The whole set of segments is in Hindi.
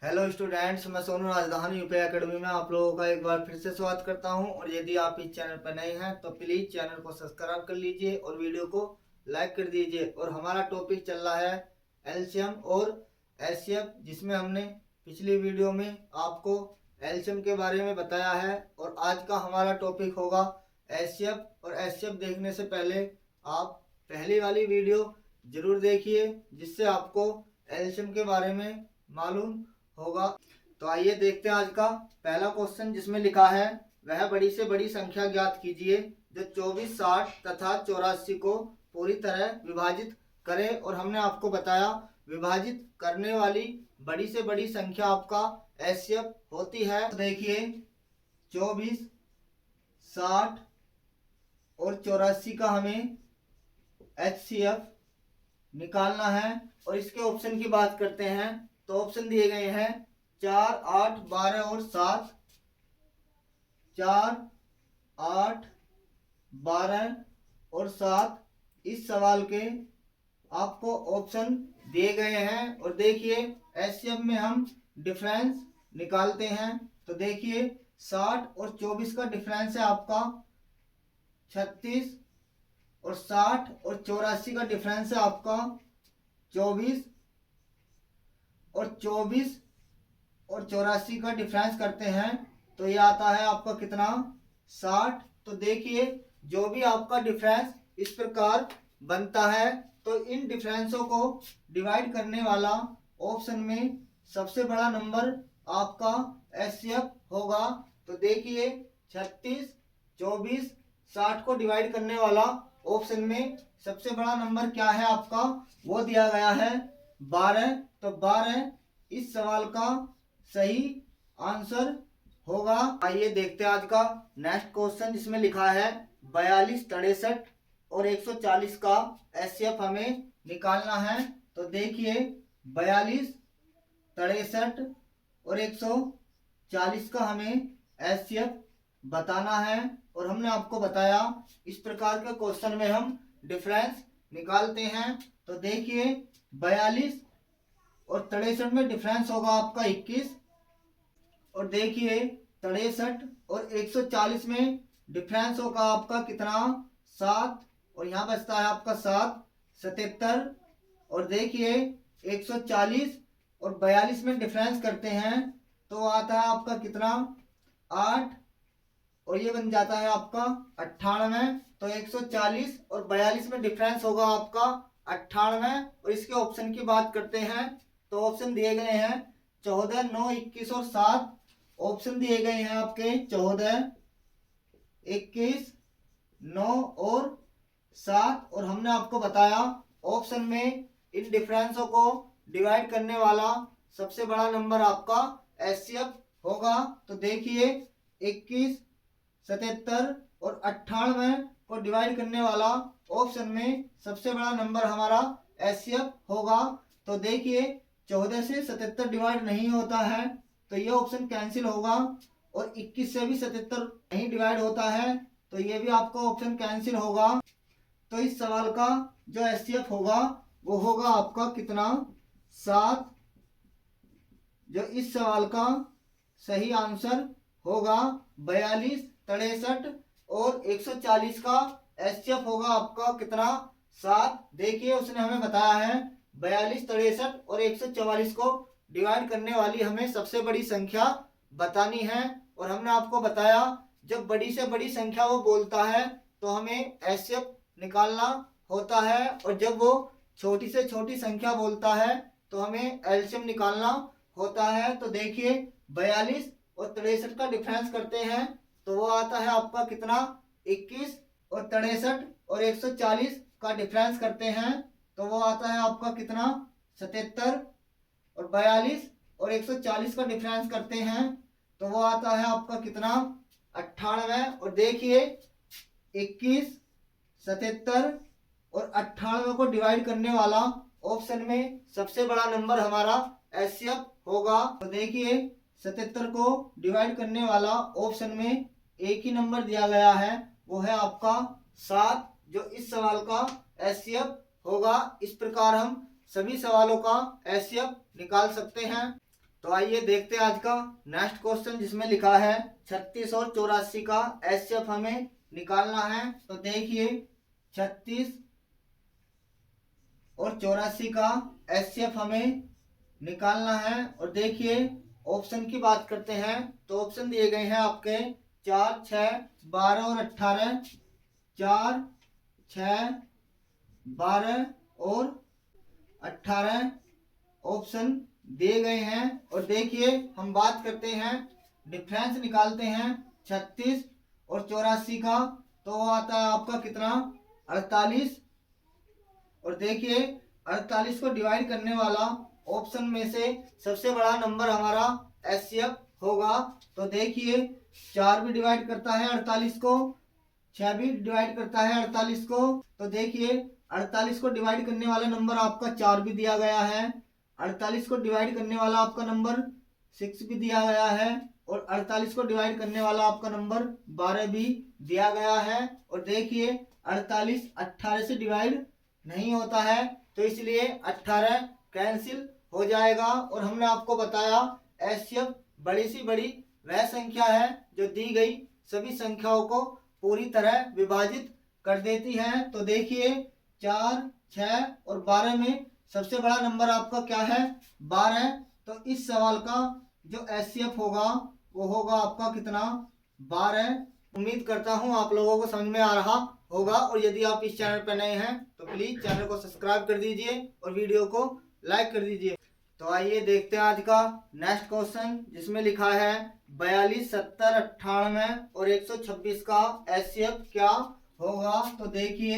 हेलो स्टूडेंट्स, मैं सोनू राजधानी यूपी एकेडमी में आप लोगों का एक बार फिर से स्वागत करता हूं। और यदि आप इस चैनल पर नए हैं तो प्लीज़ चैनल को सब्सक्राइब कर लीजिए और वीडियो को लाइक कर दीजिए। और हमारा टॉपिक चल रहा है एलसीएम और एचसीएफ, जिसमें हमने पिछली वीडियो में आपको एलसीएम के बारे में बताया है। और आज का हमारा टॉपिक होगा एचसीएफ। और एचसीएफ देखने से पहले आप पहली वाली वीडियो ज़रूर देखिए, जिससे आपको एलसीएम के बारे में मालूम होगा। तो आइए देखते हैं आज का पहला क्वेश्चन, जिसमें लिखा है वह बड़ी से बड़ी संख्या ज्ञात कीजिए जो 24, 60 तथा 84 को पूरी तरह विभाजित करे। और हमने आपको बताया विभाजित करने वाली बड़ी से बड़ी संख्या आपका एचसीएफ होती है। तो देखिए 24, 60 और 84 का हमें एचसीएफ निकालना है। और इसके ऑप्शन की बात करते हैं तो ऑप्शन दिए गए हैं 4, 8, 12 और 7। 4, 8, 12 और 7 इस सवाल के आपको ऑप्शन दिए गए हैं। और देखिए एचसीएफ में हम डिफरेंस निकालते हैं। तो देखिए 60 और 24 का डिफरेंस है आपका 36, और 60 और 84 का डिफरेंस है आपका 24। और 24 और 84 का डिफरेंस करते हैं तो ये आता है आपका कितना, 60। तो देखिए जो भी आपका डिफरेंस इस प्रकार बनता है तो इन डिफरेंसों को डिवाइड करने वाला ऑप्शन में सबसे बड़ा नंबर आपका एचसीएफ होगा। तो देखिए 36, 24, 60 को डिवाइड करने वाला ऑप्शन में सबसे बड़ा नंबर क्या है आपका, वो दिया गया है 12। तो 12 इस सवाल का सही आंसर होगा। आइए देखते हैं आज का नेक्स्ट क्वेश्चन, जिसमें लिखा है 42, 63 और 140 का एचसीएफ हमें निकालना है। तो देखिए 42, 63 और 140 का हमें एचसीएफ बताना है। और हमने आपको बताया इस प्रकार के क्वेश्चन में हम डिफरेंस निकालते हैं। तो देखिए 42 और 63 में डिफरेंस होगा आपका 21। और देखिए 63 और 140 में डिफरेंस होगा आपका कितना, 7। और यहाँ बचता है आपका 7, 77। और देखिए 140 और 42 में डिफरेंस करते हैं तो आता है आपका कितना, 8। और ये बन जाता है आपका 98। तो 140 और 42 में डिफरेंस होगा आपका 98। और इसके ऑप्शन की बात करते हैं तो ऑप्शन दिए गए हैं 14, 9, 21 और 7। ऑप्शन दिए गए हैं आपके 14, 21, 9 और 7। और हमने आपको बताया ऑप्शन में इन डिफरेंसों को डिवाइड करने वाला सबसे बड़ा नंबर आपका एचसीएफ होगा। तो देखिए 21, 77 और 98 को डिवाइड करने वाला ऑप्शन में सबसे बड़ा नंबर हमारा एचसीएफ होगा। तो देखिए 14 से 77 डिवाइड नहीं होता है तो ये ऑप्शन कैंसिल होगा। और 21 से भी 77 नहीं डिवाइड होता है तो ये भी आपका ऑप्शन कैंसिल होगा। तो इस सवाल का जो एचसीएफ होगा वो होगा आपका कितना, 7। जो इस सवाल का सही आंसर होगा 42, 63 और 140 का एचसीएफ होगा आपका कितना, 7। देखिए उसने हमें बताया है 42, 63 और 144 को डिवाइड करने वाली हमें सबसे बड़ी संख्या बतानी है। और हमने आपको बताया जब बड़ी से बड़ी संख्या वो बोलता है तो हमें एचसीएफ निकालना होता है। और जब वो छोटी से छोटी संख्या बोलता है तो हमें एलसीएम निकालना होता है। तो देखिए 42 और 63 का डिफरेंस करते हैं तो वो आता है आपका कितना, 21। और 63 और 140 का डिफरेंस करते हैं तो वो आता है आपका कितना, 77। और 42 और 140 का डिफरेंस करते हैं तो वो आता है आपका कितना, 98। और देखिए 21, 77 और 98 को डिवाइड करने वाला ऑप्शन में सबसे बड़ा नंबर हमारा एचसीएफ होगा। तो देखिए 77 को डिवाइड करने वाला ऑप्शन में एक ही नंबर दिया गया है, वो है आपका 7, जो इस सवाल का एचसीएफ होगा। इस प्रकार हम सभी सवालों का एचसीएफ निकाल सकते हैं। तो आइए देखते हैं आज का नेक्स्ट क्वेश्चन, जिसमें लिखा है 36 और 84 का एचसीएफ हमें निकालना है। तो देखिए 36 और 84 का एचसीएफ हमें निकालना है। और देखिए ऑप्शन की बात करते हैं तो ऑप्शन दिए गए हैं आपके 4, 6, 12 और 18। 4, 6, 12 और 18 ऑप्शन दिए गए हैं। और देखिए हम बात करते हैं, डिफरेंस निकालते हैं 36 और 84 का। तो वो आता है आपका कितना, 48। और देखिए 48 को डिवाइड करने वाला ऑप्शन में से सबसे बड़ा नंबर हमारा एचसीएफ होगा। तो देखिए 4 भी डिवाइड करता है 48 को, 6 भी डिवाइड करता है 48 को। तो देखिए 48 को डिवाइड करने वाला नंबर आपका 4 भी दिया गया है, 48 को डिवाइड करने वाला आपका नंबर 6 भी दिया गया है, और 48 को डिवाइड करने वाला आपका नंबर 12 भी दिया गया है। और देखिए 48 18 से डिवाइड नहीं होता है, तो इसलिए 18 कैंसिल हो जाएगा। और हमने आपको बताया एचसीएफ बड़ी सी बड़ी वह संख्या है जो दी गई सभी संख्याओं को पूरी तरह विभाजित कर देती है। तो देखिए 4, 6 और 12 में सबसे बड़ा नंबर आपका क्या है, 12। तो इस सवाल का जो एचसीएफ होगा वो होगा आपका कितना, 12। उम्मीद करता हूँ आप लोगों को समझ में आ रहा होगा। और यदि आप इस चैनल पर नए हैं तो प्लीज चैनल को सब्सक्राइब कर दीजिए और वीडियो को लाइक कर दीजिए। तो आइए देखते हैं आज का नेक्स्ट क्वेश्चन, जिसमें लिखा है 42, 70, 98 और 126 का एचसीएफ क्या होगा। तो देखिए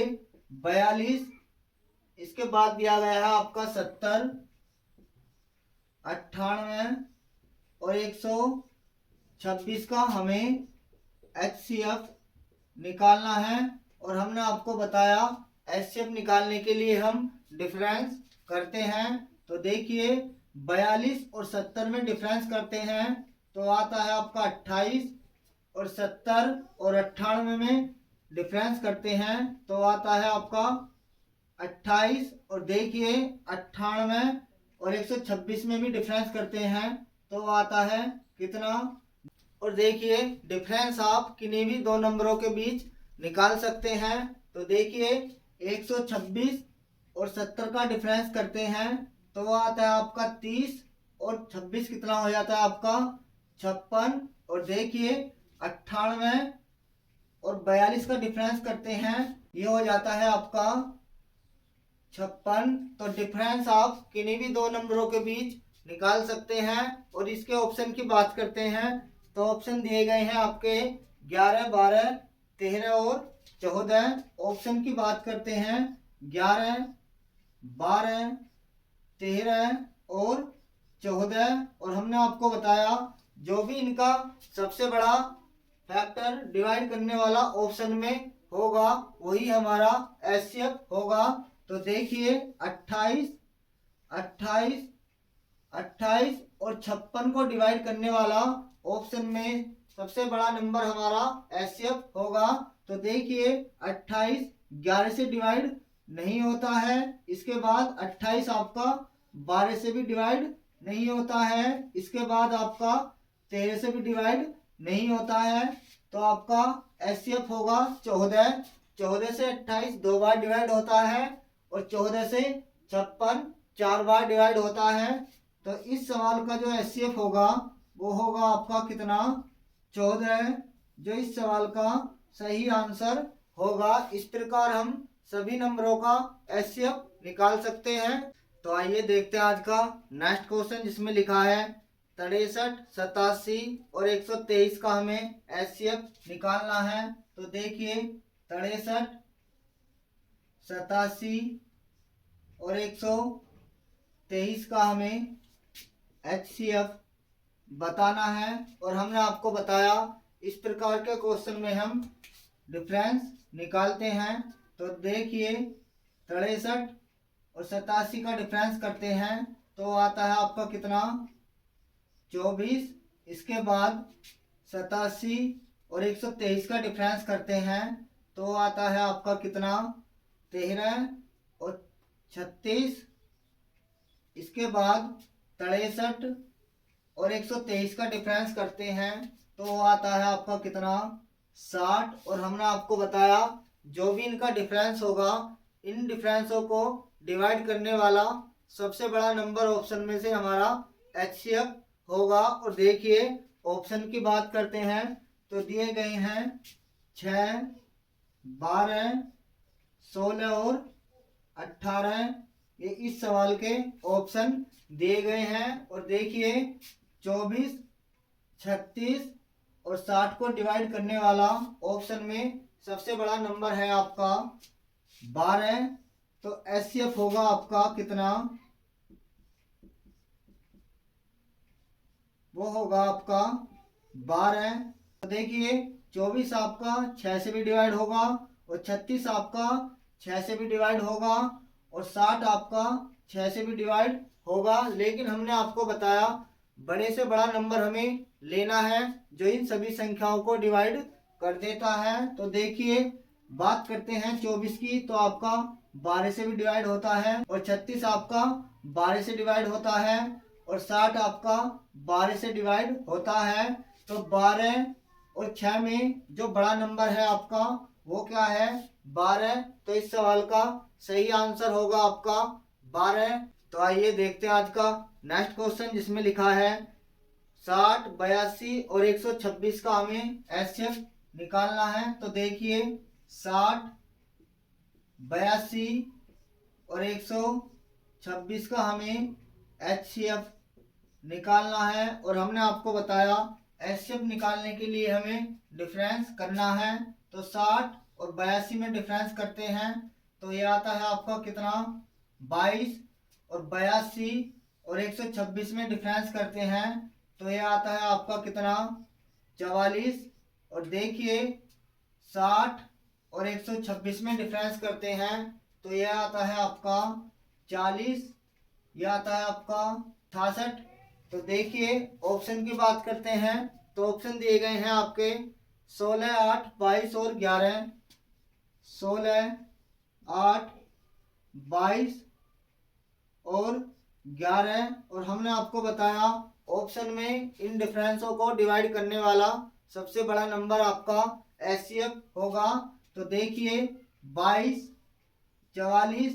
42, इसके बाद दिया गया है आपका 70, 98 और 126 का हमें एचसीएफ निकालना है। और हमने आपको बताया एचसीएफ निकालने के लिए हम डिफरेंस करते हैं। तो देखिए 42 और 70 में डिफरेंस करते हैं तो आता है आपका 28, और 70 और 98 में डिफरेंस करते हैं तो आता है आपका 28। और देखिए 98 और 126 में भी डिफरेंस करते हैं तो आता है कितना। और देखिए डिफरेंस आप किन्हीं भी दो नंबरों के बीच निकाल सकते हैं। तो देखिए 126 और 70 का डिफरेंस करते हैं तो वो आता है आपका 30, और 26 कितना हो जाता है आपका 56। और देखिए 98 और 42 का डिफरेंस करते हैं, ये हो जाता है आपका 56। तो डिफरेंस आप किन्हीं भी दो नंबरों के बीच निकाल सकते हैं। और इसके ऑप्शन की बात करते हैं तो ऑप्शन दिए गए हैं आपके 11, 12, 13 और 14। ऑप्शन की बात करते हैं 11, 12, 13 और 14। और हमने आपको बताया जो भी इनका सबसे बड़ा फैक्टर डिवाइड करने वाला ऑप्शन में होगा वही हमारा एचसीएफ होगा। तो देखिए 28, 28, 28 और 56 को डिवाइड करने वाला ऑप्शन में सबसे बड़ा नंबर हमारा एचसीएफ होगा। तो देखिए 28 11 से डिवाइड नहीं होता है, इसके बाद 28 आपका 12 से भी डिवाइड नहीं होता है, इसके बाद आपका 13 से भी डिवाइड नहीं होता है। तो आपका एचसीएफ होगा 14। 14 से 28 दो बार डिवाइड होता है, और 14 से 56 4 बार डिवाइड होता है। तो इस सवाल का जो एचसीएफ होगा वो होगा आपका कितना, 14, जो इस सवाल का सही आंसर होगा। इस प्रकार हम सभी नंबरों का एचसीएफ निकाल सकते हैं। तो आइए देखते हैं आज का नेक्स्ट क्वेश्चन, जिसमें लिखा है 63, 87 और 123 का हमें एचसीएफ निकालना है। तो देखिए 63, 87 और 123 का हमें एचसीएफ बताना है। और हमने आपको बताया इस प्रकार के क्वेश्चन में हम डिफरेंस निकालते हैं। तो देखिए 63 और 87 का डिफरेंस करते हैं तो आता है आपका कितना, 24। इसके बाद 87 और 123 का डिफरेंस करते हैं तो आता है आपका कितना, 13 और 36। इसके बाद 63 और 123 का डिफरेंस करते हैं तो वो आता है आपका कितना 60। और हमने आपको बताया जो भी इनका डिफरेंस होगा इन डिफरेंसों को डिवाइड करने वाला सबसे बड़ा नंबर ऑप्शन में से हमारा HCF होगा। और देखिए ऑप्शन की बात करते हैं तो दिए गए हैं 6, 12, 16 और 18 ये इस सवाल के ऑप्शन दिए गए हैं। और देखिए 24, 36 और 60 को डिवाइड करने वाला ऑप्शन में सबसे बड़ा नंबर है आपका 12। तो HCF होगा आपका कितना, वो होगा आपका 12। तो देखिए 24 आपका 6 से भी डिवाइड होगा और 36 आपका 6 से भी डिवाइड होगा और 60 आपका 6 से भी डिवाइड होगा। लेकिन हमने आपको बताया बड़े से बड़ा नंबर हमें लेना है जो इन सभी संख्याओं को डिवाइड कर देता है। तो देखिए बात करते हैं 24 की तो आपका 12 से भी डिवाइड होता है और 36 आपका 12 से डिवाइड होता है और 60 आपका 12 से डिवाइड होता है। तो 12 और 6 में जो बड़ा नंबर है आपका वो क्या है 12। तो इस सवाल का सही आंसर होगा आपका 12। तो आइए देखते हैं आज का नेक्स्ट क्वेश्चन जिसमें लिखा है 60, 82 और 126 का हमें HCF निकालना है। तो देखिए 60, 82 और 126 का हमें HCF निकालना है। और हमने आपको बताया HCF निकालने के लिए हमें डिफरेंस करना है। तो 60 और 82 में डिफरेंस करते हैं तो ये आता है आपका कितना 22। और 82 और 126 में डिफरेंस करते हैं तो ये आता है आपका कितना 44। और देखिए 60 और 126 में डिफरेंस करते हैं तो ये आता है आपका 40, यह आता है आपका 68। तो देखिए ऑप्शन की बात करते हैं तो ऑप्शन दिए गए हैं आपके 16, 8, 22 और 11। 16, 8, 22 और 11। और हमने आपको बताया ऑप्शन में इन डिफरेंसों को डिवाइड करने वाला सबसे बड़ा नंबर आपका HCF होगा। तो देखिए 22, 44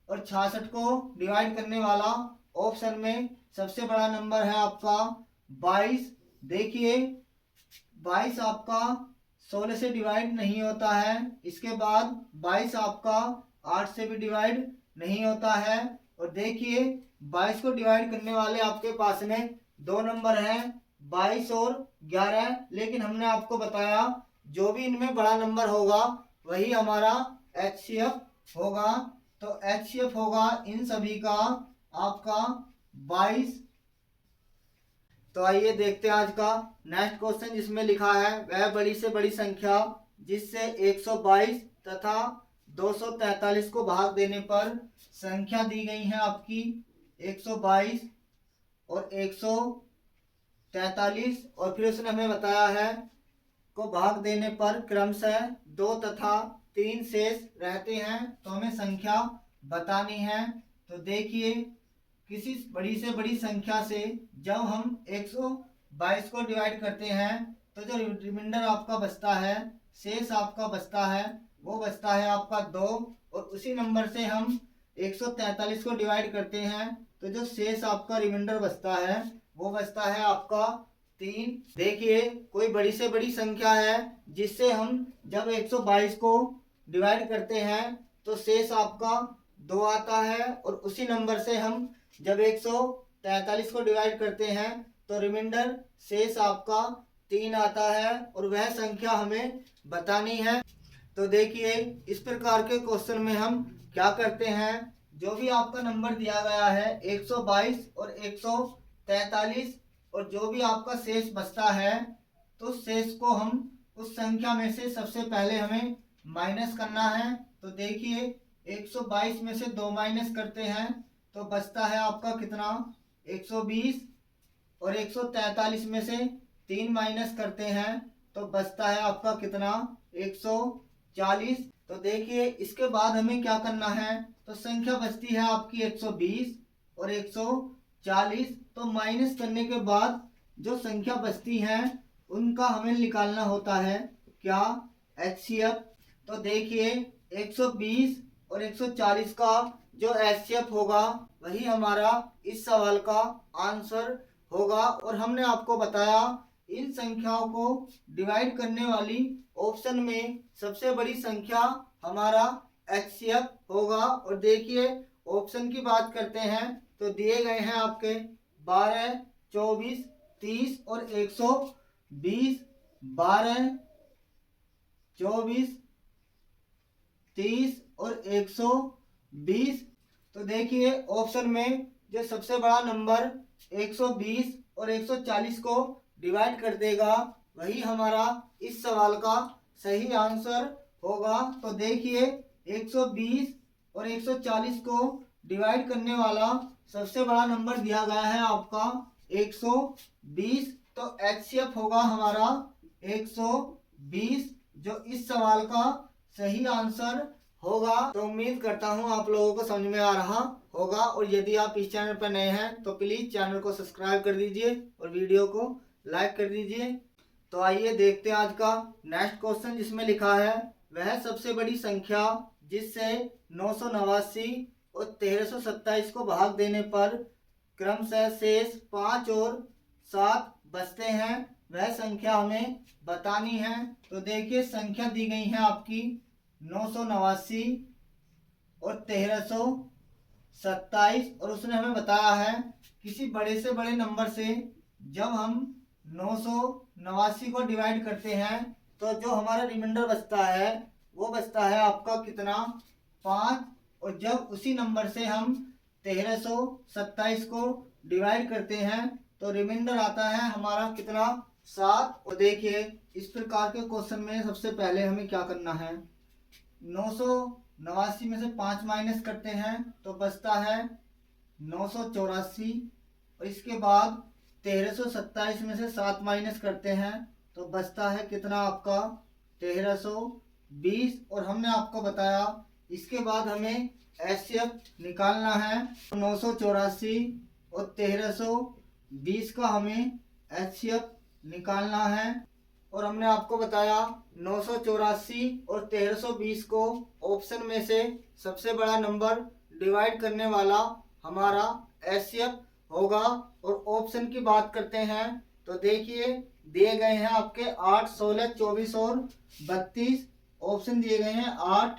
और 66 को डिवाइड करने वाला ऑप्शन में सबसे बड़ा नंबर है आपका 22। देखिए 22 आपका 16 से डिवाइड नहीं होता है, इसके बाद 22 आपका 8 से भी डिवाइड नहीं होता है। और देखिए 22 को डिवाइड करने वाले आपके पास में दो नंबर हैं 22 और 11। लेकिन हमने आपको बताया जो भी इनमें बड़ा नंबर होगा वही हमारा HCF होगा। तो HCF होगा इन सभी का आपका 22। तो आइए देखते हैं आज का नेक्स्ट क्वेश्चन जिसमें लिखा है वह बड़ी से बड़ी संख्या जिससे 122 तथा 243 को भाग देने पर संख्या दी गई है आपकी 122 और 143। और फिर उसने हमें बताया है को भाग देने पर क्रमशः 2 तथा 3 शेष रहते हैं तो हमें संख्या बतानी है। तो देखिए किसी बड़ी से बड़ी संख्या से जब हम 122 को डिवाइड करते हैं तो जो रिमाइंडर आपका बचता है शेष आपका बचता है वो बचता है आपका 2। और उसी नंबर से हम 143 को डिवाइड करते हैं तो जो शेष आपका रिमाइंडर बचता है वो बचता है आपका 3। देखिए कोई बड़ी से बड़ी संख्या है जिससे हम जब 122 को डिवाइड करते हैं तो शेष आपका 2 आता है और उसी नंबर से हम जब 143 को डिवाइड करते हैं तो रिमाइंडर शेष आपका 3 आता है और वह संख्या हमें बतानी है। तो देखिए इस प्रकार के क्वेश्चन में हम क्या करते हैं जो भी आपका नंबर दिया गया है 122 और 143 और जो भी आपका शेष बचता है तो शेष को हम उस संख्या में से सबसे पहले हमें माइनस करना है। तो देखिए 122 में से 2 माइनस करते हैं तो बचता है आपका कितना 120 और 143 में से 3 माइनस करते हैं तो बचता है आपका कितना 140। तो देखिए इसके बाद हमें क्या करना है तो संख्या बचती है आपकी 120 और 40, तो माइनस करने के बाद जो संख्या बचती है उनका हमें निकालना होता है क्या, HCF। तो देखिए 120 और 140 का जो HCF होगा वही हमारा इस सवाल का आंसर होगा। और हमने आपको बताया इन संख्याओं को डिवाइड करने वाली ऑप्शन में सबसे बड़ी संख्या हमारा HCF होगा। और देखिए ऑप्शन की बात करते हैं तो दिए गए हैं आपके 12, 24, 30 और 120। 12, 24, 30 और 120। तो देखिए ऑप्शन में जो सबसे बड़ा नंबर 120 और 140 को डिवाइड कर देगा वही हमारा इस सवाल का सही आंसर होगा। तो देखिए 120 और 140 को डिवाइड करने वाला सबसे बड़ा नंबर दिया गया है आपका 120। तो HCF होगा हमारा 120 जो इस सवाल का सही आंसर होगा। तो उम्मीद करता हूँ आप लोगों को समझ में आ रहा होगा। और यदि आप इस चैनल पर नए हैं तो प्लीज चैनल को सब्सक्राइब कर दीजिए और वीडियो को लाइक कर दीजिए। तो आइए देखते हैं आज का नेक्स्ट क्वेश्चन, जिसमें लिखा है वह सबसे बड़ी संख्या जिससे 989 और 1327 को भाग देने पर क्रमशः शेष 5 और 7 बचते हैं, वह संख्या हमें बतानी है। तो देखिए संख्या दी गई है आपकी 989 और 1327 और उसने हमें बताया है किसी बड़े से बड़े नंबर से जब हम 989 को डिवाइड करते हैं तो जो हमारा रिमाइंडर बचता है वो बचता है आपका कितना, 5। और जब उसी नंबर से हम 1327 को डिवाइड करते हैं तो रिमाइंडर आता है हमारा कितना, 7। और देखिए इस प्रकार के क्वेश्चन में सबसे पहले हमें क्या करना है, 989 में से 5 माइनस करते हैं तो बचता है 984। और इसके बाद 1327 में से 7 माइनस करते हैं तो बचता है कितना आपका, 1320। और हमने आपको बताया इसके बाद हमें HCF निकालना है। 984 और 1320 का हमें HCF निकालना है। और हमने आपको बताया 984 और 1320 को ऑप्शन में से सबसे बड़ा नंबर डिवाइड करने वाला हमारा HCF होगा। और ऑप्शन की बात करते हैं तो देखिए दिए गए हैं आपके 8, 16, 24 और 32। ऑप्शन दिए गए हैं 8,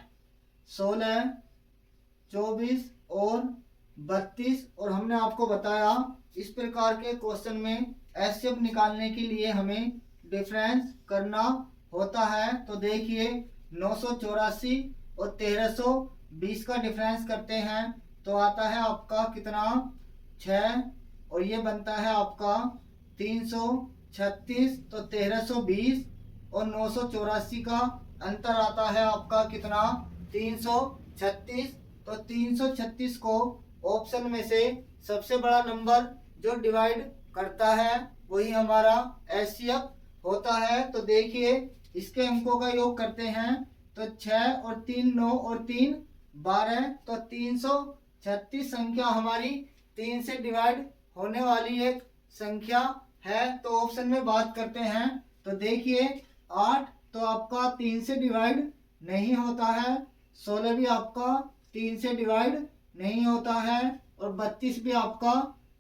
16, 24 और 32। और हमने आपको बताया इस प्रकार के क्वेश्चन में HCF निकालने के लिए हमें डिफरेंस करना होता है। तो देखिए 984 और 1320 का डिफरेंस करते हैं तो आता है आपका कितना, 6। और ये बनता है आपका 336। तो 1320 और 984 का अंतर आता है आपका कितना, 336। तो 336 को ऑप्शन में से सबसे बड़ा नंबर जो डिवाइड करता है वही हमारा HCF होता है। तो देखिए इसके अंकों का योग करते हैं तो 6 और 3 9 और 3 12। तो 336 संख्या हमारी 3 से डिवाइड होने वाली एक संख्या है। तो ऑप्शन में बात करते हैं तो देखिए 8 तो आपका 3 से डिवाइड नहीं होता है, 16 भी आपका 3 से डिवाइड नहीं होता है और 32 भी आपका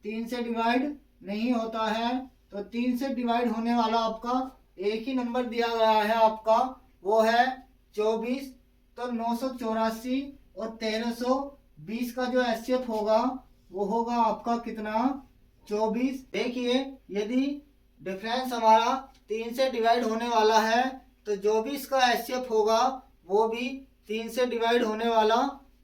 3 से डिवाइड नहीं होता है। तो 3 से डिवाइड होने वाला आपका एक ही नंबर दिया गया है आपका, वो है 24। तो 984 और 1320 का जो HCF होगा वो होगा आपका कितना, 24। देखिए यदि डिफरेंस हमारा 3 से डिवाइड होने वाला है तो जो भी इसका HCF होगा वो भी 3 से डिवाइड होने वाला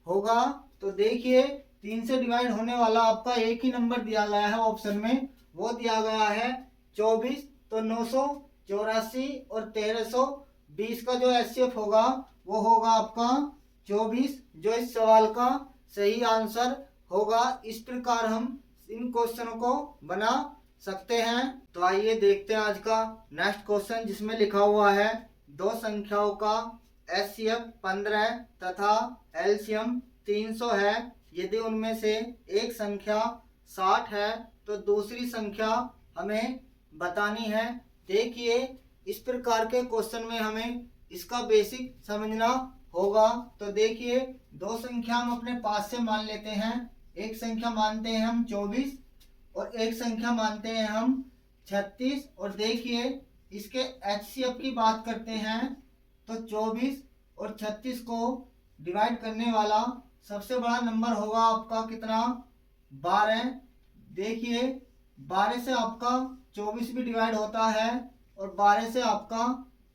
होगा। तो देखिए 3 से डिवाइड होने वाला आपका एक ही नंबर दिया गया है ऑप्शन में, वो दिया गया है 24। तो 984 और 1320 का जो HCF होगा वो होगा आपका 24, जो इस सवाल का सही आंसर होगा। इस प्रकार हम इन क्वेश्चनों को बना सकते हैं। तो आइए देखते हैं आज का नेक्स्ट क्वेश्चन, जिसमें लिखा हुआ है दो संख्याओं का HCF 15 तथा LCM 300 है। यदि उनमें से एक संख्या 60 है तो दूसरी संख्या हमें बतानी है। देखिए इस प्रकार के क्वेश्चन में हमें इसका बेसिक समझना होगा। तो देखिए दो संख्या हम अपने पास से मान लेते हैं। एक संख्या मानते हैं हम 24 और एक संख्या मानते हैं हम 36। और देखिए इसके एचसीएफ की बात करते हैं तो 24 और 36 को डिवाइड करने वाला सबसे बड़ा नंबर होगा आपका कितना, 12। देखिए 12 से आपका 24 भी डिवाइड होता है और 12 से आपका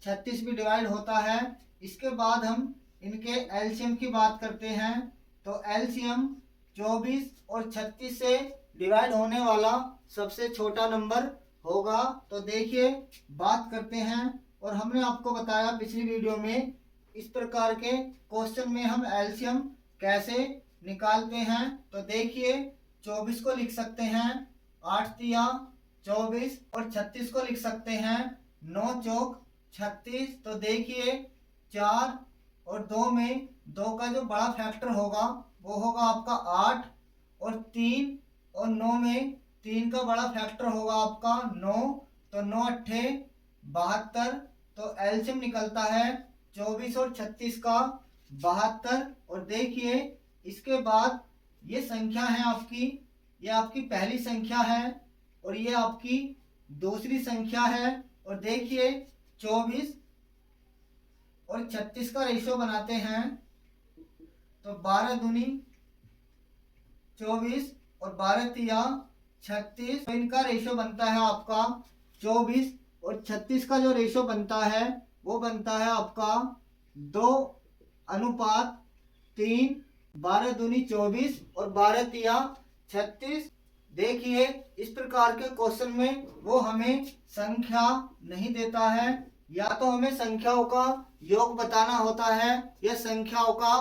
36 भी डिवाइड होता है। इसके बाद हम इनके एलसीएम की बात करते हैं तो एलसीएम 24 और 36 से डिवाइड होने वाला सबसे छोटा नंबर होगा। तो देखिए बात करते हैं, और हमने आपको बताया पिछली वीडियो में इस प्रकार के क्वेश्चन में हम एलसीएम कैसे निकालते हैं। तो देखिए 24 को लिख सकते हैं 8 तिया 24 और 36 को लिख सकते हैं 9 चौक 36। तो देखिए 4 और 2 में 2 का जो बड़ा फैक्टर होगा वो होगा आपका 8, और 3 और 9 में 3 का बड़ा फैक्टर होगा आपका 9। तो 9 अट्ठे 72। तो एलसीएम निकलता है 24 और 36 का 72। और देखिए इसके बाद ये संख्या है आपकी, ये आपकी पहली संख्या है और ये आपकी दूसरी संख्या है। और देखिए 24 और 36 का रेशियो बनाते हैं तो 12 दूनी 24 और 12 तिया 36। तो इनका रेशियो बनता है आपका 24 और 36 का जो रेशियो बनता है वो बनता है आपका 2:3। 12 दूनी 24 और 12 तिया 36। देखिए इस प्रकार के क्वेश्चन में वो हमें संख्या नहीं देता है, या तो हमें संख्याओं का योग बताना होता है, या संख्याओं का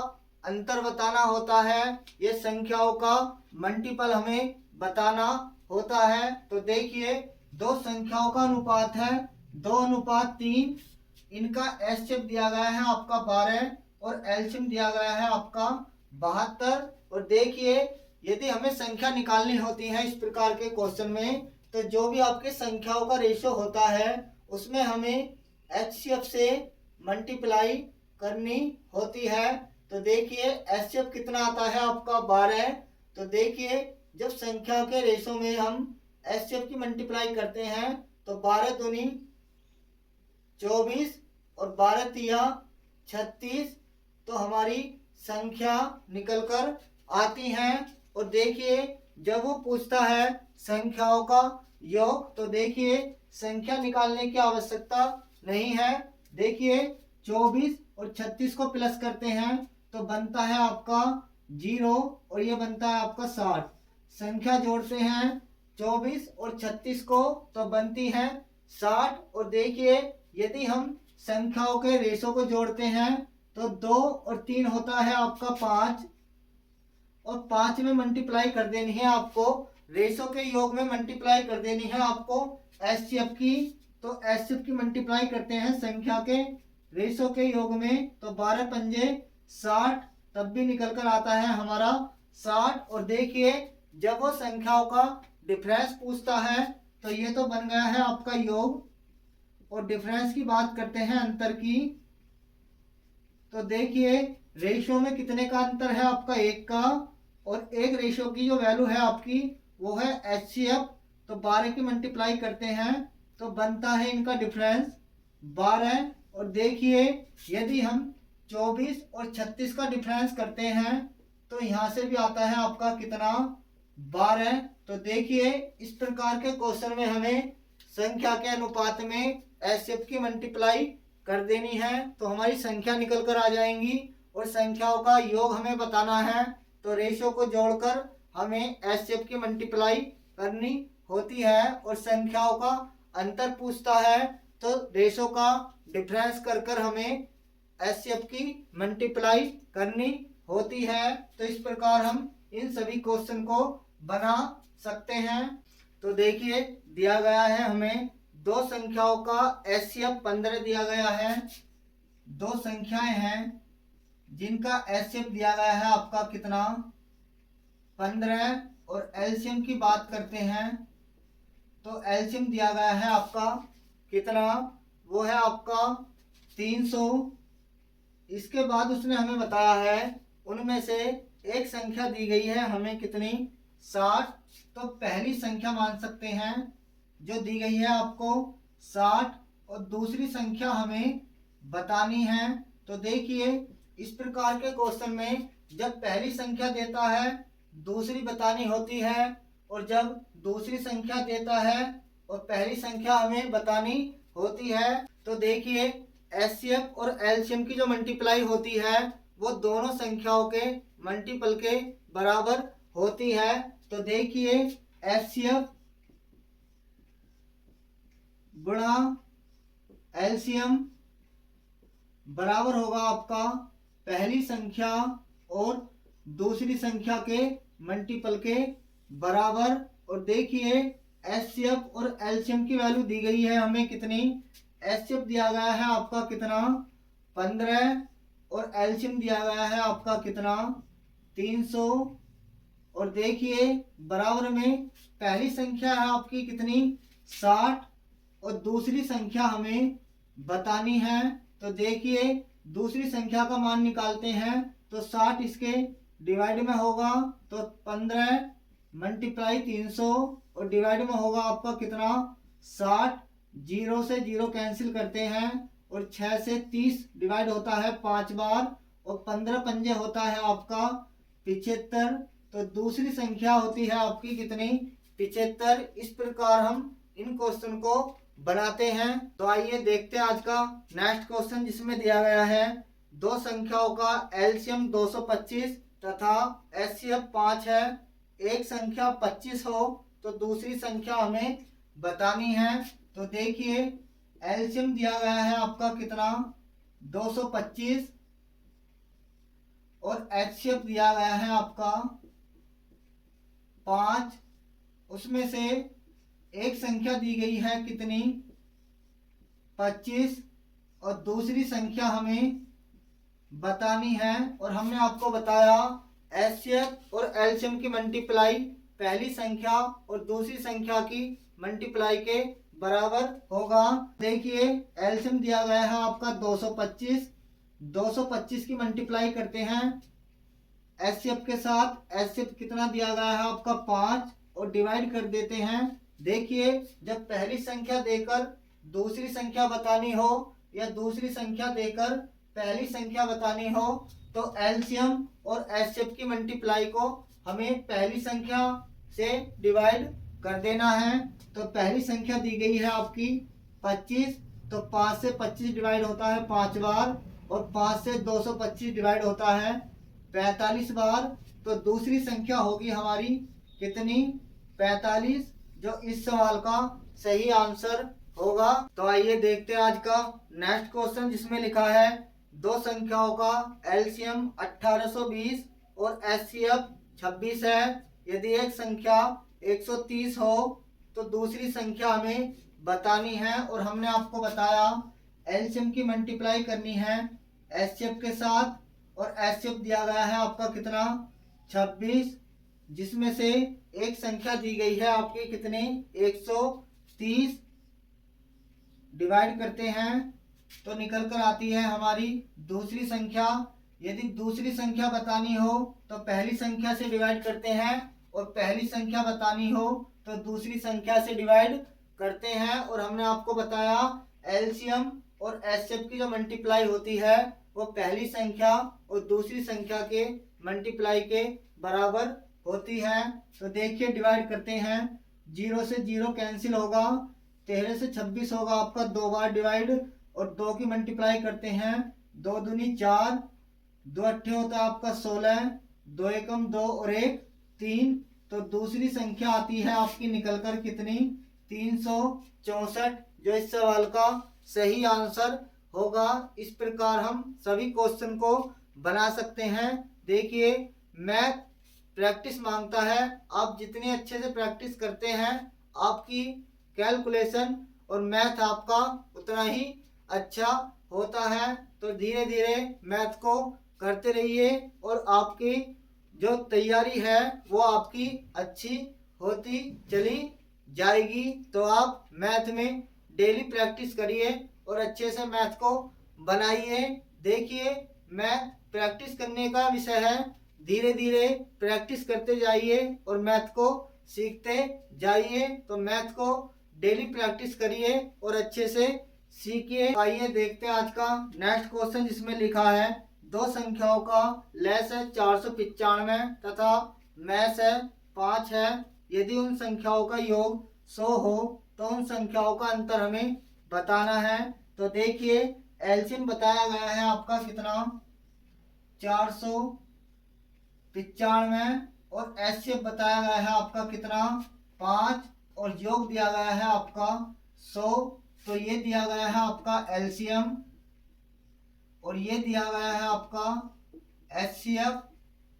अंतर बताना होता है, या संख्याओं का मल्टीपल हमें बताना होता है। तो देखिए दो संख्याओं का अनुपात है 2:3। इनका एचसीएफ दिया गया है आपका 12 और एलसीएम दिया गया है आपका 72। और देखिए यदि हमें संख्या निकालनी होती है इस प्रकार के क्वेश्चन में तो जो भी आपके संख्याओं का रेशियो होता है उसमें हमें एचसीएफ से मल्टीप्लाई करनी होती है। तो देखिए एचसीएफ कितना आता है आपका 12। तो देखिए जब संख्या के रेशियो में हम एचसीएफ की मल्टीप्लाई करते हैं तो 12 दूनी 24 और 12 तिया 36। तो हमारी संख्या निकलकर आती हैं। और देखिए जब वो पूछता है संख्याओं का योग तो देखिए संख्या निकालने की आवश्यकता नहीं है। देखिए 24 और 36 को प्लस करते हैं तो बनता है आपका 0 और ये बनता है आपका 60। संख्या जोड़ते हैं 24 और 36 को तो बनती है 60। और देखिए यदि हम संख्याओं के रेशों को जोड़ते हैं तो 2 और 3 होता है आपका 5, और 5 में मल्टीप्लाई कर देनी है आपको, रेशो के योग में मल्टीप्लाई कर देनी है आपको एचसीएफ की। तो एचसीएफ की मल्टीप्लाई करते हैं संख्या के रेशो के योग में तो 12 पंजे 60, तब भी निकल कर आता है हमारा 60। और देखिए जब वो संख्याओं का डिफरेंस पूछता है तो ये तो बन गया है आपका योग, और डिफरेंस की बात करते हैं अंतर की। तो देखिए रेशियो में कितने का अंतर है आपका 1 का, और एक रेशियो की जो वैल्यू है आपकी वो है एचसीएफ। तो 12 की मल्टीप्लाई करते हैं तो बनता है इनका डिफरेंस 12। और देखिए यदि हम 24 और 36 का डिफरेंस करते हैं तो यहाँ से भी आता है आपका कितना 12। तो देखिए इस प्रकार के क्वेश्चन में हमें संख्या के अनुपात में एचसीएफ की मल्टीप्लाई कर देनी है तो हमारी संख्या निकल कर आ जाएंगी, और संख्याओं का योग हमें बताना है तो रेशियो को जोड़कर हमें एचसीएफ की मल्टीप्लाई करनी होती है। और संख्याओं का अंतर पूछता है तो रेशियो का डिफरेंस कर कर हमें एचसीएफ की मल्टीप्लाई करनी होती है। तो इस प्रकार हम इन सभी क्वेश्चन को बना सकते हैं। तो देखिए दिया गया है हमें दो संख्याओं का एचसीएफ 15 दिया गया है। दो संख्याएं हैं जिनका एचसीएफ दिया गया है आपका कितना 15, और एलसीएम की बात करते हैं तो एलसीएम दिया गया है आपका कितना, वो है आपका 300। इसके बाद उसने हमें बताया है उनमें से एक संख्या दी गई है हमें कितनी, 60। तो पहली संख्या मान सकते हैं जो दी गई है आपको 60, और दूसरी संख्या हमें बतानी है। तो देखिए इस प्रकार के क्वेश्चन में जब पहली संख्या देता है दूसरी बतानी होती है, और जब दूसरी संख्या देता है और पहली संख्या हमें बतानी होती है, तो देखिए एचसीएफ और एलसीएम की जो मल्टीप्लाई होती है वो दोनों संख्याओं के मल्टीपल के बराबर होती है। तो देखिए एचसीएफ गुणा एलसीएम बराबर होगा आपका पहली संख्या और दूसरी संख्या के मल्टीपल के बराबर। और देखिए एचसीएफ और एलसीएम की वैल्यू दी गई है हमें कितनी, एचसीएफ दिया गया है आपका कितना 15, और एलसीएम दिया गया है आपका कितना 300। और देखिए बराबर में पहली संख्या है आपकी कितनी 60, और दूसरी संख्या हमें बतानी है। तो देखिए दूसरी संख्या का मान निकालते हैं तो 60 इसके डिवाइड में होगा तो 15 मल्टीप्लाई 300, और डिवाइड में होगा आपका कितना 60। 0 से 0 कैंसिल करते हैं, और 6 से 30 डिवाइड होता है 5 बार, और 15 पंजे होता है आपका 75। तो दूसरी संख्या होती है आपकी कितनी 75। इस प्रकार हम इन क्वेश्चन को बनाते हैं। तो आइए देखते हैं आज का नेक्स्ट क्वेश्चन, जिसमें दिया गया है दो संख्याओं का एलसीएम 225 तथा एचसीएफ 5 है। एक संख्या 25 हो तो दूसरी संख्या हमें बतानी है। तो देखिए एलसीएम दिया गया है आपका कितना 225, और एचसीएफ दिया गया है आपका 5। उसमें से एक संख्या दी गई है कितनी 25, और दूसरी संख्या हमें बतानी है। और हमने आपको बताया एचसीएफ और एलसीएम की मल्टीप्लाई पहली संख्या और दूसरी संख्या की मल्टीप्लाई के बराबर होगा। देखिए एलसीएम दिया गया है आपका 225, 225 की मल्टीप्लाई करते हैं एचसीएफ के साथ। एचसीएफ कितना दिया गया है आपका 5, और डिवाइड कर देते हैं। देखिए जब पहली संख्या देकर दूसरी संख्या बतानी हो या दूसरी संख्या देकर पहली संख्या बतानी हो तो एलसीएम और एचसीएफ की मल्टीप्लाई को हमें पहली संख्या से डिवाइड कर देना है। तो पहली संख्या दी गई है आपकी 25, तो 5 से 25 डिवाइड होता है 5 बार, और 5 से 225 डिवाइड होता है 45 बार। तो दूसरी संख्या होगी हमारी कितनी 45, जो इस सवाल का सही आंसर होगा। तो आइए देखते हैं आज का नेक्स्ट क्वेश्चन, जिसमें लिखा है दो संख्याओं का एलसीएम 1820 और एचसीएफ 26 है। यदि एक संख्या 130 हो तो दूसरी संख्या हमें बतानी है। और हमने आपको बताया एलसीएम की मल्टीप्लाई करनी है एचसीएफ के साथ, और एचसीएफ दिया गया है आपका कितना 26, जिसमें से एक संख्या दी गई है आपकी कितनी 130। डिवाइड करते हैं तो निकल कर आती है हमारी दूसरी संख्या। यदि दूसरी संख्या बतानी हो तो पहली संख्या से डिवाइड करते हैं, और पहली संख्या बतानी हो तो दूसरी संख्या से डिवाइड करते हैं। और हमने आपको बताया एलसीएम और एचसीएफ की जो मल्टीप्लाई होती है वो पहली संख्या और दूसरी संख्या के मल्टीप्लाई के बराबर होती है। तो देखिए डिवाइड करते हैं, 0 से 0 कैंसिल होगा, 13 से 26 होगा आपका 2 बार डिवाइड, और 2 की मल्टीप्लाई करते हैं 2 दूनी 4, 2 अट्ठे होता है आपका 16, 2 एकम 2 और 1 3। तो दूसरी संख्या आती है आपकी निकलकर कितनी 364, जो इस सवाल का सही आंसर होगा। इस प्रकार हम सभी क्वेश्चन को बना सकते हैं। देखिए मैथ प्रैक्टिस मांगता है, आप जितने अच्छे से प्रैक्टिस करते हैं आपकी कैलकुलेशन और मैथ आपका उतना ही अच्छा होता है। तो धीरे धीरे मैथ को करते रहिए और आपकी जो तैयारी है वो आपकी अच्छी होती चली जाएगी। तो आप मैथ में डेली प्रैक्टिस करिए और अच्छे से मैथ को बनाइए। देखिए, मैथ प्रैक्टिस करने का विषय है, धीरे धीरे प्रैक्टिस करते जाइए और मैथ को सीखते जाइए। तो मैथ को डेली प्रैक्टिस करिए और अच्छे से सीखिए। आइए देखते हैं आज का नेक्स्ट क्वेश्चन, जिसमें लिखा है दो संख्याओं का लैस है 495 तथा मैस है 5 है। यदि उन संख्याओं का योग 100 हो तो उन संख्याओं का अंतर हमें बताना है। तो देखिए, एलसीएम बताया गया है आपका कितना 495 और एचसीएफ बताया गया है आपका कितना 5 और योग दिया गया है आपका 100। तो ये दिया गया है आपका एलसीएम और ये दिया गया है आपका एचसीएफ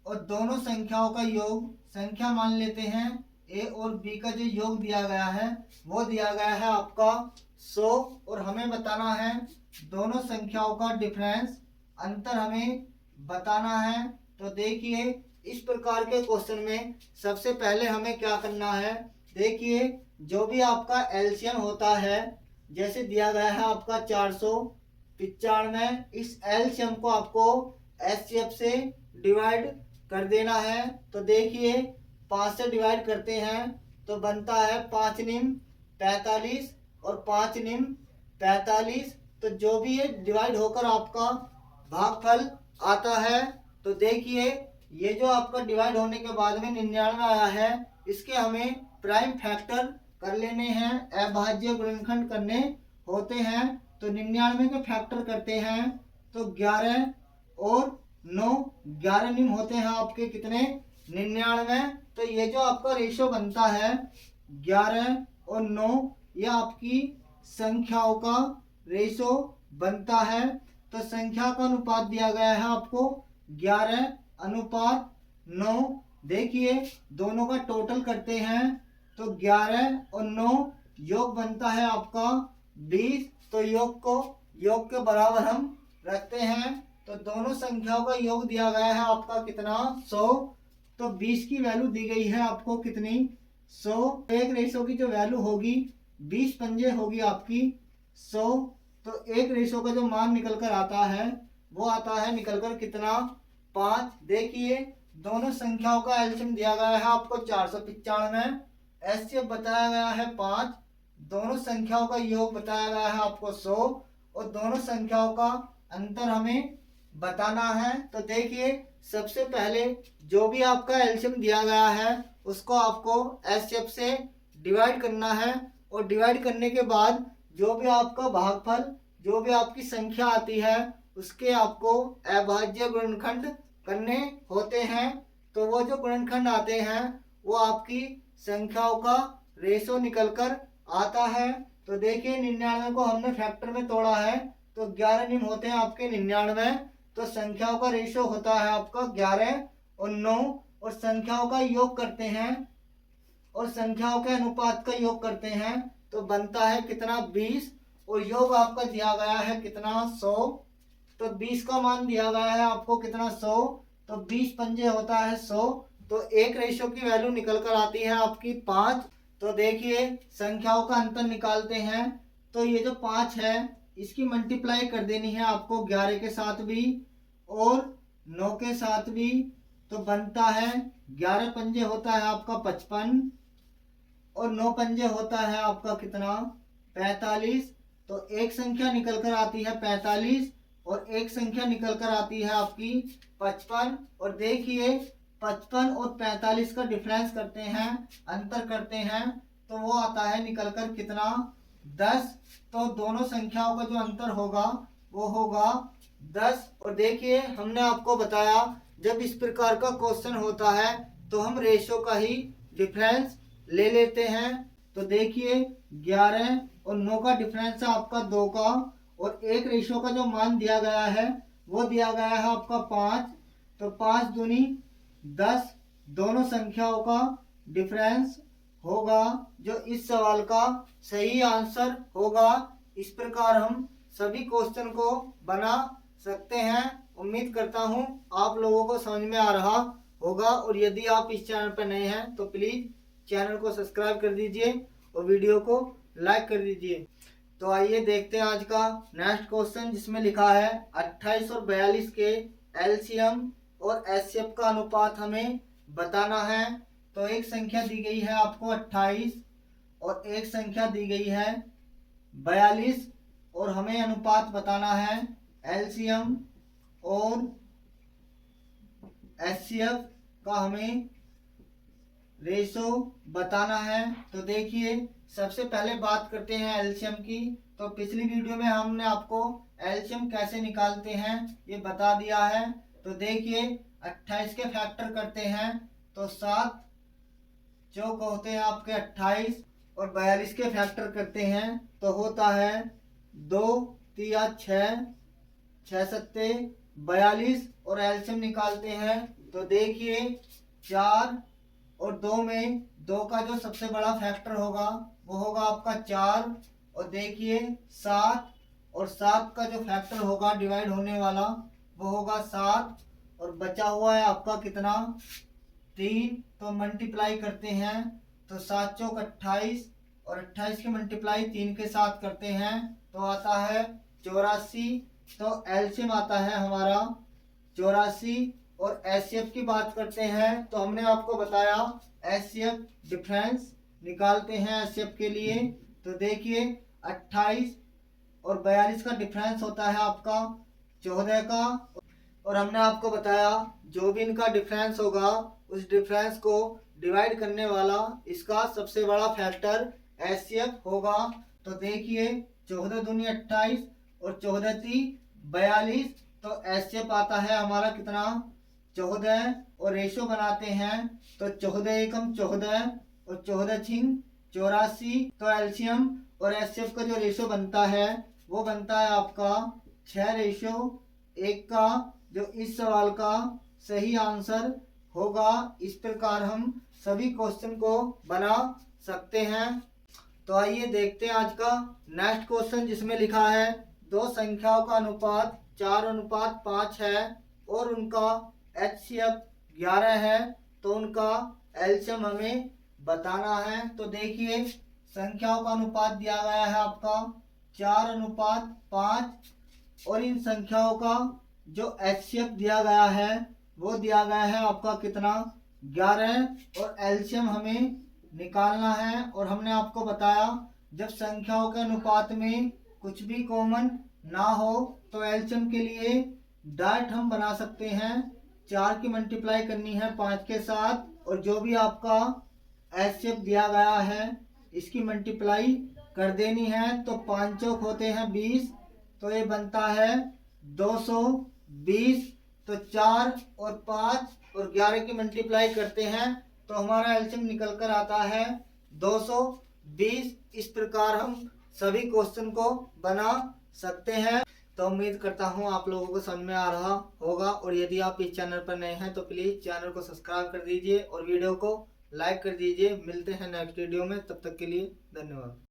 और दोनों संख्याओं का योग संख्या मान लेते हैं ए और बी का जो योग दिया गया है वो दिया गया है आपका 100 और हमें बताना है दोनों संख्याओं का डिफरेंस, अंतर हमें बताना है। तो देखिए, इस प्रकार के क्वेश्चन में सबसे पहले हमें क्या करना है, देखिए जो भी आपका एलसीएम होता है, जैसे दिया गया है आपका 495, इस एलसीएम को आपको एचसीएफ से डिवाइड कर देना है। तो देखिए 5 से डिवाइड करते हैं तो बनता है 5 निम 45 और 5 निम 45। तो जो भी ये डिवाइड होकर आपका भागफल आता है, तो देखिए ये जो आपका डिवाइड होने के बाद में 99 आया है, इसके हमें प्राइम फैक्टर कर लेने हैं, अभाज्य गुणनखंड करने होते हैं। तो 99 के फैक्टर करते हैं तो 11 और 9, 11 निम होते हैं आपके कितने 99। तो ये जो आपका रेशो बनता है 11 और 9, ये आपकी संख्याओं का रेशो बनता है। तो संख्या का अनुपात दिया गया है आपको 11 अनुपात 9। देखिए दोनों का टोटल करते हैं तो 11 और 9 योग बनता है आपका 20। तो योग के बराबर हम रखते हैं। तो दोनों संख्याओं का योग दिया गया है आपका कितना 100। तो 20 की वैल्यू दी गई है आपको कितनी 100। एक रेशो की जो वैल्यू होगी 20 पंजे होगी आपकी 100। तो एक रेशो का जो मान निकल कर आता है वो आता है निकल कर कितना 5। देखिए दोनों संख्याओं का एलसीएम दिया गया है आपको 495, एचसीएफ बताया गया है 5, दोनों संख्याओं का योग बताया गया है आपको 100 और दोनों संख्याओं का अंतर हमें बताना है। तो देखिए सबसे पहले जो भी आपका एलसीएम दिया गया है उसको आपको एचसीएफ से डिवाइड करना है और डिवाइड करने के बाद जो भी आपका भागफल, जो भी आपकी संख्या आती है उसके आपको अभाज्य गुणनखंड करने होते हैं। तो वो जो गुणनखंड आते हैं वो आपकी संख्याओं का रेशो निकलकर आता है। तो देखिए 99 को हमने फैक्टर में तोड़ा है तो 11 निम होते हैं आपके 99। तो संख्याओं का रेशो होता है आपका 11 और 9 और संख्याओं का योग करते हैं और संख्याओं के अनुपात का योग करते हैं तो बनता है कितना 20 और योग आपका दिया गया है कितना 100। तो 20 का मान दिया गया है आपको कितना 100। तो 20 पंजे होता है 100। तो एक रेशो की वैल्यू निकल कर आती है आपकी 5। तो देखिए संख्याओं का अंतर निकालते हैं तो ये जो 5 है इसकी मल्टीप्लाई कर देनी है आपको 11 के साथ भी और 9 के साथ भी। तो बनता है 11 पंजे होता है आपका 55 और 9 पंजे होता है आपका कितना 45। तो एक संख्या निकल कर आती है 45 और एक संख्या निकल कर आती है आपकी 55। और देखिए 55 और 45 का डिफरेंस करते हैं, अंतर करते हैं तो वो आता है निकल कर कितना 10। तो दोनों संख्याओं का जो अंतर होगा वो होगा 10। और देखिए हमने आपको बताया जब इस प्रकार का क्वेश्चन होता है तो हम रेशो का ही डिफरेंस ले लेते हैं। तो देखिए 11 और 9 का डिफरेंस है आपका 2 का और एक रेशो का जो मान दिया गया है वो दिया गया है आपका 5। तो 5 दूनी 10 दोनों संख्याओं का डिफरेंस होगा जो इस सवाल का सही आंसर होगा। इस प्रकार हम सभी क्वेश्चन को बना सकते हैं। उम्मीद करता हूँ आप लोगों को समझ में आ रहा होगा। और यदि आप इस चैनल पर नए हैं तो प्लीज़ चैनल को सब्सक्राइब कर दीजिए और वीडियो को लाइक कर दीजिए। तो आइए देखते हैं आज का नेक्स्ट क्वेश्चन, जिसमें लिखा है 28 और 42 के एलसीएम और एचसीएफ का अनुपात हमें बताना है। तो एक संख्या दी गई है आपको 28 और एक संख्या दी गई है 42 और हमें अनुपात बताना है एलसीएम और एचसीएफ का हमें रेशो बताना है। तो देखिए सबसे पहले बात करते हैं एलसीएम की। तो पिछली वीडियो में हमने आपको एलसीएम कैसे निकालते हैं ये बता दिया है। तो देखिए 28 के फैक्टर करते हैं तो 7 चौक होते हैं आपके 28 और 42 के फैक्टर करते हैं तो होता है 2 तिया 6 6 सत्ते 42 और एलसीएम निकालते हैं तो देखिए 4 और 2 में 2 का जो सबसे बड़ा फैक्टर होगा वो होगा आपका 4 और देखिए 7 और 7 का जो फैक्टर होगा डिवाइड होने वाला वो होगा 7 और बचा हुआ है आपका कितना 3। तो मल्टीप्लाई करते हैं तो 7 चौक 28 और 28 की मल्टीप्लाई 3 के साथ करते हैं तो आता है 84। तो एलसीएम आता है हमारा 84। और एचसीएफ की बात करते हैं तो हमने आपको बताया एचसीएफ डिफरेंस निकालते हैं एचसीएफ के लिए। तो देखिए 28 और 42 का डिफरेंस होता है आपका 14 का। और हमने आपको बताया जो भी इनका डिफरेंस होगा उस डिफरेंस को डिवाइड करने वाला इसका सबसे बड़ा फैक्टर एचसीएफ होगा। तो देखिए 14 दूनी 28 और 14 ती 42। तो एचसीएफ आता है हमारा कितना 14 और रेशो बनाते हैं तो 14 एकम 14 और 14 छिंग 84। तो एलसीएम और एचसीएफ का जो रेशो बनता है वो बनता है आपका 6:1 का, जो इस सवाल का सही आंसर होगा। इस प्रकार हम सभी क्वेश्चन को बना सकते हैं। तो आइए देखते हैं आज का नेक्स्ट क्वेश्चन, जिसमें लिखा है दो संख्याओं का अनुपात 4:5 है और उनका एचसीएफ 11 है। तो उनका एलसीएम हमें बताना है। तो देखिए संख्याओं का अनुपात दिया गया है आपका 4:5 और इन संख्याओं का जो एचसीएफ दिया गया है वो दिया गया है आपका कितना 11 और एलसीएम हमें निकालना है। और हमने आपको बताया जब संख्याओं के अनुपात में कुछ भी कॉमन ना हो तो एलसीएम के लिए डायरेक्ट हम बना सकते हैं। 4 की मल्टीप्लाई करनी है 5 के साथ और जो भी आपका एचसीएफ दिया गया है इसकी मल्टीप्लाई कर देनी है। तो 5 चौक होते हैं 20 तो ये बनता है 220। तो 4 और 5 और 11 की मल्टीप्लाई करते हैं तो हमारा एलसीएम निकल कर आता है 220। इस प्रकार हम सभी क्वेश्चन को बना सकते हैं। तो उम्मीद करता हूँ आप लोगों को समझ में आ रहा होगा। और यदि आप इस चैनल पर नए हैं तो प्लीज़ चैनल को सब्सक्राइब कर दीजिए और वीडियो को लाइक कर दीजिए। मिलते हैं नेक्स्ट वीडियो में, तब तक के लिए धन्यवाद।